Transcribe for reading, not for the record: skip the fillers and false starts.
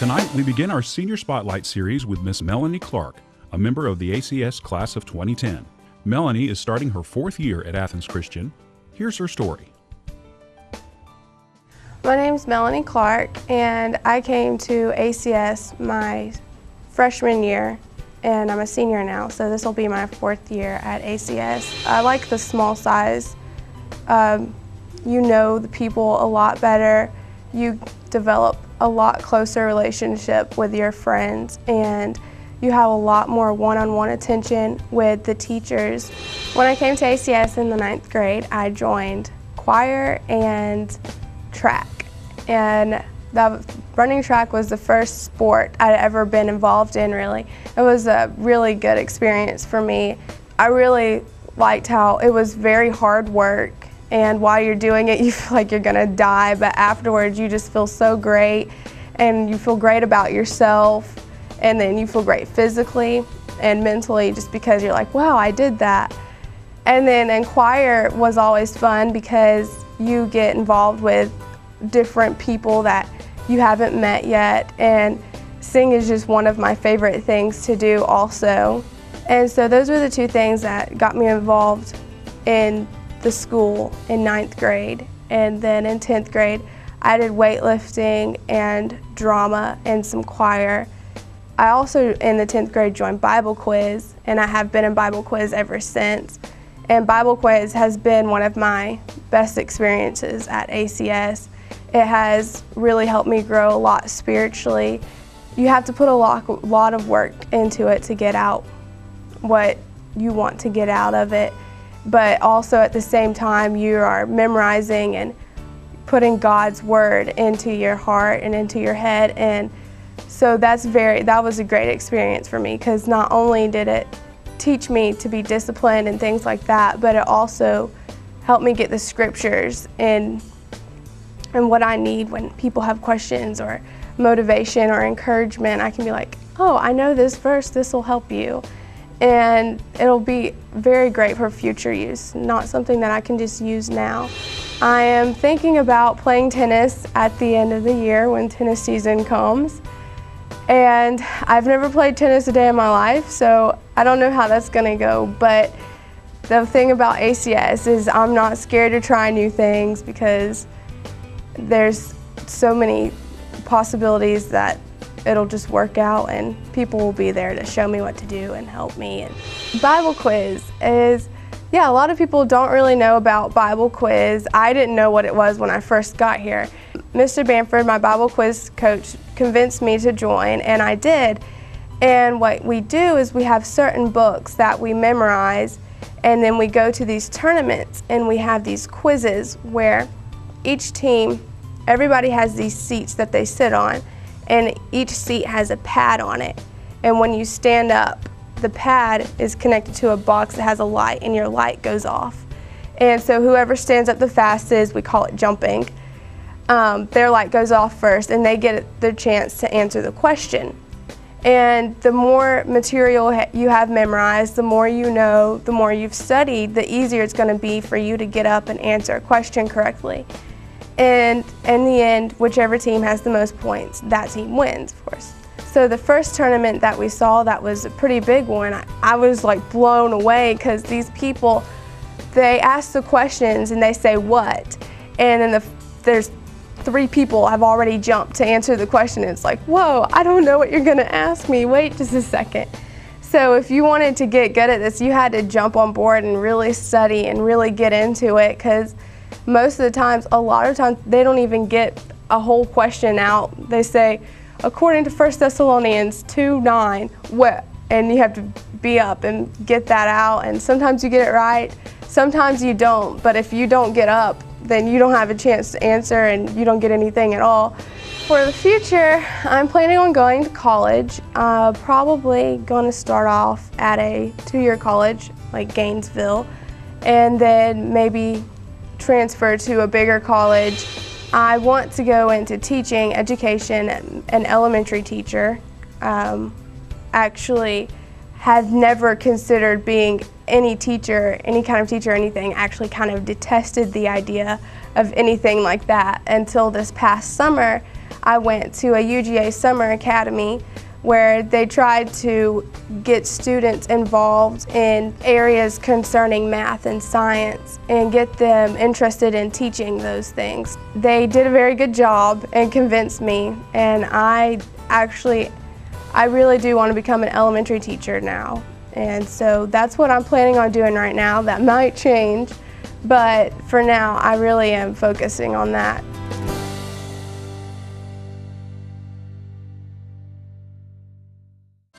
Tonight, we begin our Senior Spotlight series with Miss Melonie Clark, a member of the ACS class of 2010. Melonie is starting her 4th year at Athens Christian. Here's her story. My name's Melonie Clark, and I came to ACS my freshman year, and I'm a senior now, so this will be my 4th year at ACS. I like the small size. You know the people a lot better. You develop a lot closer relationship with your friends, and you have a lot more one-on-one attention with the teachers. When I came to ACS in the 9th grade, I joined choir and track. And running track was the first sport I'd ever been involved in, really. It was a really good experience for me. I really liked how it was very hard work, and while you're doing it, you feel like you're gonna die, but afterwards you just feel so great, and you feel great about yourself, and then you feel great physically and mentally just because you're like, wow, I did that. And then in choir was always fun because you get involved with different people that you haven't met yet, and sing is just one of my favorite things to do also. And so those were the two things that got me involved in the school in 9th grade. And then in 10th grade, I did weightlifting and drama and some choir. I also, in the 10th grade, joined Bible quiz, and I have been in Bible quiz ever since. And Bible quiz has been one of my best experiences at ACS. It has really helped me grow a lot spiritually. You have to put a lot of work into it to get out what you want to get out of it. But also at the same time, you are memorizing and putting God's word into your heart and into your head. And so that was a great experience for me, because not only did it teach me to be disciplined and things like that, but it also helped me get the scriptures and what I need when people have questions or motivation or encouragement. I can be like, oh, I know this verse, this will help you. And it'll be very great for future use, not something that I can just use now. I am thinking about playing tennis at the end of the year when tennis season comes. And I've never played tennis a day in my life, so I don't know how that's gonna go. But the thing about ACS is I'm not scared to try new things, because there's so many possibilities that it'll just work out, and people will be there to show me what to do and help me. And Bible quiz is, a lot of people don't really know about Bible quiz. I didn't know what it was when I first got here. Mr. Bamford, my Bible quiz coach, convinced me to join, and I did. And what we do is we have certain books that we memorize, and then we go to these tournaments, and we have these quizzes where each team, everybody has these seats that they sit on, and each seat has a pad on it. And when you stand up, the pad is connected to a box that has a light, and your light goes off. And so whoever stands up the fastest, we call it jumping, their light goes off first, and they get the chance to answer the question. And the more material you have memorized, the more you know, the more you've studied, the easier it's going to be for you to get up and answer a question correctly. And in the end, whichever team has the most points, that team wins, of course. So the first tournament that we saw, that was a pretty big one. I was like blown away, because these people, they ask the questions and they say what, and then there's 3 people have already jumped to answer the question. It's like, whoa, I don't know what you're gonna ask me, wait just a second. So if you wanted to get good at this, you had to jump on board and really study and really get into it, because most of the times, a lot of times, they don't even get a whole question out. They say, according to 1 Thessalonians 2:9, what? And you have to be up and get that out, and sometimes you get it right, sometimes you don't, but if you don't get up, then you don't have a chance to answer, and you don't get anything at all. For the future, I'm planning on going to college, probably going to start off at a 2-year college, like Gainesville, and then maybe transfer to a bigger college. I want to go into teaching, education, an elementary teacher. Actually, had never considered being any teacher, any kind of teacher or anything. Actually kind of detested the idea of anything like that until this past summer. I went to a UGA summer academy where they tried to get students involved in areas concerning math and science and get them interested in teaching those things. They did a very good job and convinced me, and I really do want to become an elementary teacher now. And so that's what I'm planning on doing right now. That might change, but for now I really am focusing on that.